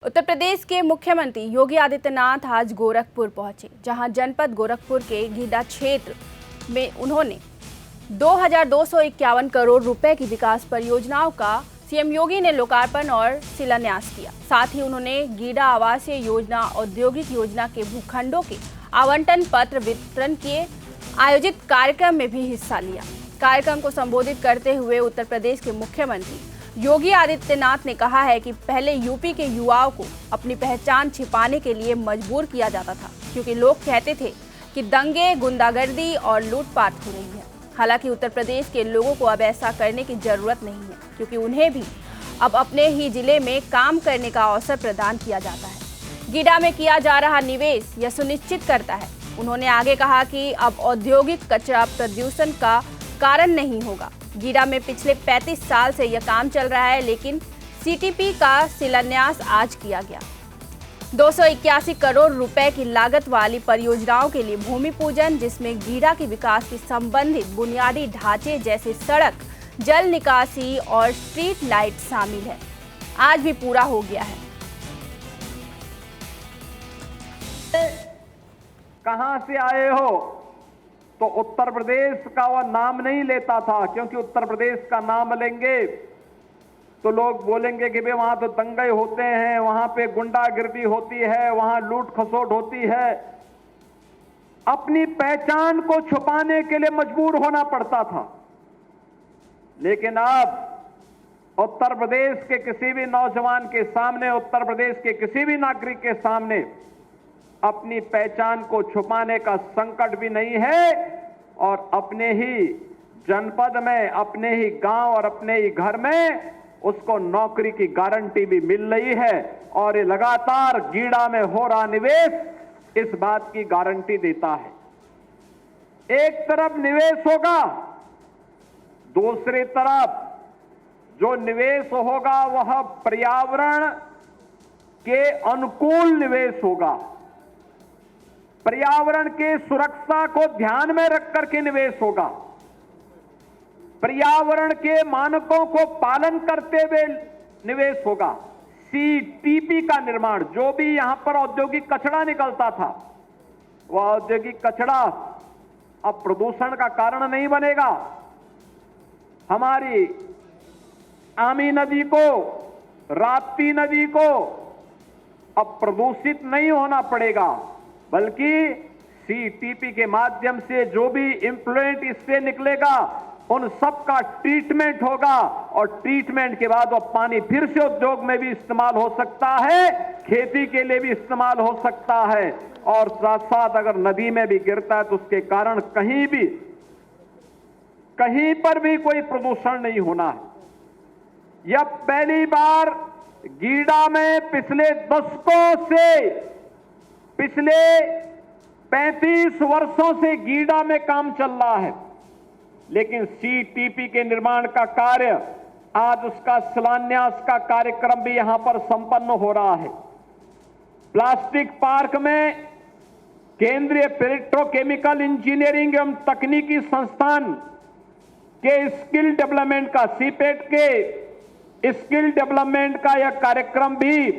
उत्तर प्रदेश के मुख्यमंत्री योगी आदित्यनाथ आज गोरखपुर पहुंचे, जहां जनपद गोरखपुर के गीडा क्षेत्र में उन्होंने 2251 करोड़ रुपए की विकास परियोजनाओं का सीएम योगी ने लोकार्पण और शिलान्यास किया। साथ ही उन्होंने गीडा आवासीय योजना, औद्योगिक योजना के भूखंडों के आवंटन पत्र वितरण के आयोजित कार्यक्रम में भी हिस्सा लिया। कार्यक्रम को संबोधित करते हुए उत्तर प्रदेश के मुख्यमंत्री योगी आदित्यनाथ ने कहा है कि पहले यूपी के युवाओं को अपनी पहचान छिपाने के लिए मजबूर किया जाता था, क्योंकि लोग कहते थे कि दंगे, गुंडागर्दी और लूटपाट हो रही है। हालांकि उत्तर प्रदेश के लोगों को अब ऐसा करने की जरूरत नहीं है, क्योंकि उन्हें भी अब अपने ही जिले में काम करने का अवसर प्रदान किया जाता है। गीडा में किया जा रहा निवेश यह सुनिश्चित करता है। उन्होंने आगे कहा कि अब औद्योगिक कचरा प्रदूषण का कारण नहीं होगा। गीडा में पिछले 35 साल से यह काम चल रहा है, लेकिन सीटीपी का शिलान्यास आज किया गया। 281 करोड़ रुपए की लागत वाली परियोजनाओं के लिए भूमि पूजन, जिसमें गीडा के विकास से संबंधित बुनियादी ढांचे जैसे सड़क, जल निकासी और स्ट्रीट लाइट शामिल है, आज भी पूरा हो गया है। कहां से आए हो? तो उत्तर प्रदेश का वह नाम नहीं लेता था, क्योंकि उत्तर प्रदेश का नाम लेंगे तो लोग बोलेंगे कि भाई वहां तो दंगे होते हैं, वहां पे गुंडागिर्दी होती है, वहां लूट खसोट होती है। अपनी पहचान को छुपाने के लिए मजबूर होना पड़ता था। लेकिन अब उत्तर प्रदेश के किसी भी नौजवान के सामने, उत्तर प्रदेश के किसी भी नागरिक के सामने अपनी पहचान को छुपाने का संकट भी नहीं है, और अपने ही जनपद में, अपने ही गांव और अपने ही घर में उसको नौकरी की गारंटी भी मिल रही है। और ये लगातार गीडा में हो रहा निवेश इस बात की गारंटी देता है। एक तरफ निवेश होगा, दूसरी तरफ जो निवेश होगा वह पर्यावरण के अनुकूल निवेश होगा। पर्यावरण की सुरक्षा को ध्यान में रख करके निवेश होगा। पर्यावरण के मानकों को पालन करते हुए निवेश होगा। सीटीपी का निर्माण, जो भी यहां पर औद्योगिक कचरा निकलता था, वह औद्योगिक कचरा अब प्रदूषण का कारण नहीं बनेगा। हमारी आमी नदी को, राप्ती नदी को अब प्रदूषित नहीं होना पड़ेगा, बल्कि सीटीपी के माध्यम से जो भी इम्प्लुएंट इससे निकलेगा उन सब का ट्रीटमेंट होगा, और ट्रीटमेंट के बाद वो पानी फिर से उद्योग में भी इस्तेमाल हो सकता है, खेती के लिए भी इस्तेमाल हो सकता है, और साथ साथ अगर नदी में भी गिरता है तो उसके कारण कहीं पर भी कोई प्रदूषण नहीं होना है। यह पहली बार गीडा में पिछले दशकों से, पिछले 35 वर्षों से गीडा में काम चल रहा है, लेकिन सीटीपी के निर्माण का कार्य, आज उसका शिलान्यास का कार्यक्रम भी यहां पर संपन्न हो रहा है। प्लास्टिक पार्क में केंद्रीय पेट्रोकेमिकल इंजीनियरिंग एवं तकनीकी संस्थान के स्किल डेवलपमेंट का, सीपेट के स्किल डेवलपमेंट का यह कार्यक्रम भी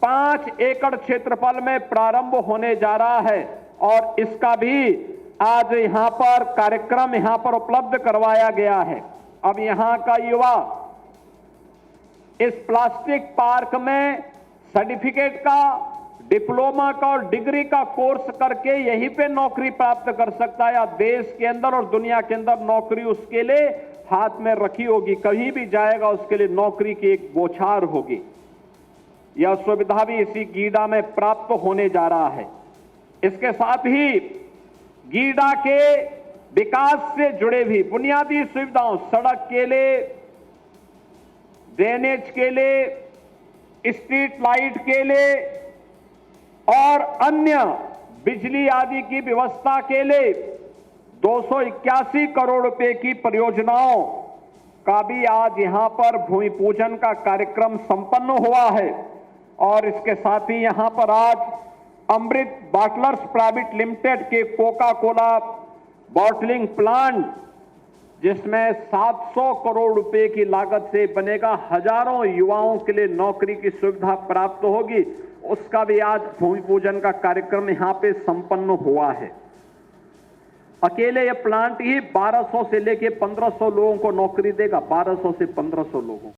5 एकड़ क्षेत्रफल में प्रारंभ होने जा रहा है, और इसका भी आज यहां पर कार्यक्रम यहां पर उपलब्ध करवाया गया है। अब यहां का युवा इस प्लास्टिक पार्क में सर्टिफिकेट का, डिप्लोमा का और डिग्री का कोर्स करके यहीं पे नौकरी प्राप्त कर सकता है, या देश के अंदर और दुनिया के अंदर नौकरी उसके लिए हाथ में रखी होगी। कहीं भी जाएगा उसके लिए नौकरी की एक बौछार होगी। यह सुविधा भी इसी गीडा में प्राप्त होने जा रहा है। इसके साथ ही गीडा के विकास से जुड़े भी बुनियादी सुविधाओं, सड़क के लिए, ड्रेनेज के लिए, स्ट्रीट लाइट के लिए और अन्य बिजली आदि की व्यवस्था के लिए 281 करोड़ रुपए की परियोजनाओं का भी आज यहां पर भूमि पूजन का कार्यक्रम संपन्न हुआ है। और इसके साथ ही यहां पर आज अमृत बॉटलर्स प्राइवेट लिमिटेड के कोका कोला बॉटलिंग प्लांट, जिसमें 700 करोड़ रुपए की लागत से बनेगा, हजारों युवाओं के लिए नौकरी की सुविधा प्राप्त होगी। उसका भी आज भूमि पूजन का कार्यक्रम यहां पे संपन्न हुआ है। अकेले यह प्लांट ही 1200 से लेके 1500 लोगों को नौकरी देगा, 1200 से 1500 लोगों।